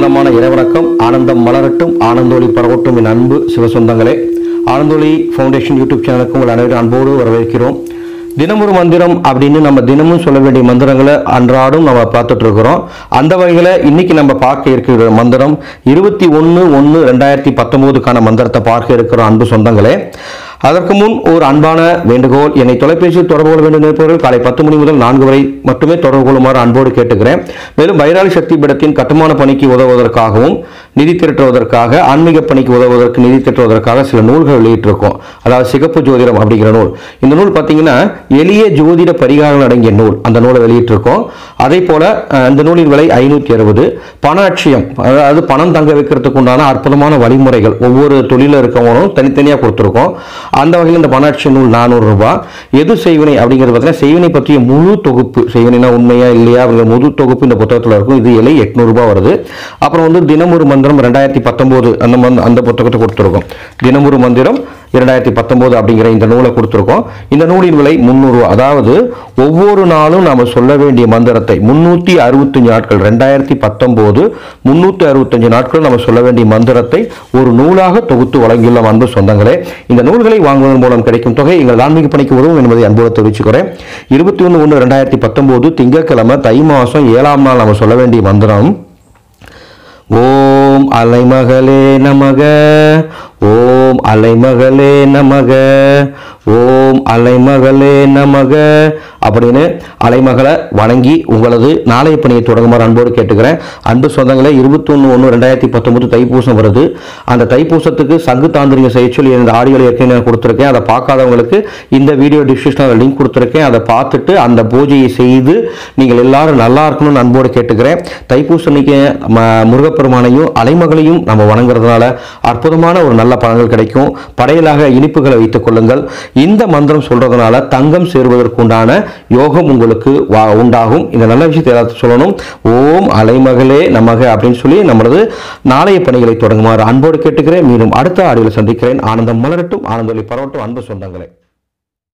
ஆனந்தமான இறைவணக்கம். ஆனந்தம் மலரட்டும், ஆனந்தொளி பரவட்டும். என் அன்பு சிவசொந்தங்களே, ஆனந்தொளி ஃபவுண்டேஷன் யூடியூப் சேனலுக்கு உங்கள் அனைவரும் அன்போடு வரவேற்கிறோம். தினமொரு மந்திரம் அப்படின்னு நம்ம தினமும் சொல்ல வேண்டிய மந்திரங்களை அன்றாடும் நம்ம பார்த்துட்டு இருக்கிறோம். அந்த வகையில் இன்னைக்கு நம்ம பார்க்க இருக்கிற மந்திரம் 21/1/2019 மந்திரத்தை பார்க்க இருக்கிறோம். அன்பு சொந்தங்களே, அதற்கு முன் ஒரு அன்பான வேண்டுகோள். என்னை தொலைபேசியில் தொடர்பு கொள்ள வேண்டும் நினைப்பவர்கள் காலை 10 மணி முதல் 4 வரை மட்டுமே தொடர்பு கொள்ளுமாறு அன்போடு கேட்டுக்கிறேன். மேலும் பைராளி சக்தி பீடத்தின் கட்டுமான பணிக்கு உதவுவதற்காகவும் நிதி திரட்டுவதற்காக, ஆன்மீக பணிக்கு உதவுவதற்கு நிதி திரட்டுவதற்காக சில நூல்கள் வெளியிட்டிருக்கோம். அதாவது சிகப்பு ஜோதிடம் அப்படிங்கிற நூல். இந்த நூல் பார்த்தீங்கன்னா எளிய ஜோதிட பரிகாரங்கள் அடங்கிய நூல். அந்த நூலை வெளியிட்டிருக்கோம். அதே போல அந்த நூலின் விலை 560. பண அட்சியம், அதாவது பணம் தங்க வைக்கிறதுக்கு உண்டான அற்புதமான வழிமுறைகள் ஒவ்வொரு தொழில இருக்கவங்களும் தனித்தனியாக கொடுத்துருக்கோம். அந்த வகையில் இந்த பண அட்சிய நூல் 400 ரூபாய். எது செய்வினை அப்படிங்கிறது பார்த்தீங்கன்னா செய்வினை பற்றிய முழு தொகுப்பு, செய்வினைனா உண்மையா இல்லையா அப்படிங்கிற முழு தொகுப்பு இந்த புத்தகத்தில் இருக்கும். இது விலை 800 ரூபாய் வருது. அப்புறம் தினமொரு மந்திரம் 2019 அந்த புத்தகத்தை கொடுத்துருக்கோம். தினமொரு மந்திரம் 2019 அப்படிங்கிற இந்த நூலை கொடுத்துருக்கோம். இந்த நூலின் விலை 300 ரூபாய். அதாவது ஒவ்வொரு நாளும் நாம சொல்ல வேண்டிய மந்திரத்தை 365 நாட்கள், 2019 365 நாட்கள் நம்ம சொல்ல வேண்டிய மந்திரத்தை ஒரு நூலாக தொகுத்து வழங்கியுள்ள அன்பு சொந்தங்களே, இந்த நூல்களை வாங்குவதன் மூலம் கிடைக்கும் தொகை எங்கள் ஆன்மீக பணிக்கு உதவும் என்பதை அன்போடு தெரிவிச்சுக்கிறேன். 21/1/2019 திங்கட்கிழமை தை மாசம் 7ஆம் நாள் நம்ம சொல்ல வேண்டிய மந்திரம் ஓம் அலைமகளே நமக, ஓம் அலைமகளே நமக, ஓம் அலைமகளே நமக அப்படின்னு அலைமகளை வணங்கி உங்களது நாளைய பணியை தொடங்குமாறு அன்போடு கேட்டுக்கிறேன். அன்பு சொந்தங்களே, 21/1/2019 தைப்பூசம் வருது. அந்த தைப்பூசத்துக்கு சங்கு தாந்திரிக செய்யச்சொல்லி இந்த ஆடியோவில் ஏற்கனவே கொடுத்துருக்கேன். அதை பார்க்காதவங்களுக்கு இந்த வீடியோ டிஸ்கிரிப்ஷனில் லிங்க் கொடுத்துருக்கேன். அதை பார்த்துட்டு அந்த பூஜையை செய்து நீங்கள் எல்லாரும் நல்லா இருக்கணும்னு அன்போடு கேட்டுக்கிறேன். தைப்பூசம் அன்னைக்கு முருகப்பெருமானையும் அலைமகளையும் நம்ம வணங்குறதுனால அற்புதமான ஒரு நல்ல பலன்கள் கிடைக்கும். படையலாக இனிப்புகளை வைத்துக் கொள்ளுங்கள். இந்த மந்திரம் சொல்றதுனால தங்கம் சேருவதற்குண்டான யோகம் உங்களுக்கு உண்டாகும். இந்த நல்ல விஷயத்தை எல்லாத்தையும் சொல்லணும். ஓம் அலைமகளே நமக அப்படின்னு சொல்லி நம்மளது நாளைய பணிகளை தொடங்குமாறு அன்போடு கேட்டுக்கிறேன். மீண்டும் அடுத்த ஆடியோவில் சந்திக்கிறேன். ஆனந்தம் மலரட்டும், ஆனந்தொளி பரவட்டும். அன்பு சொந்தங்களே.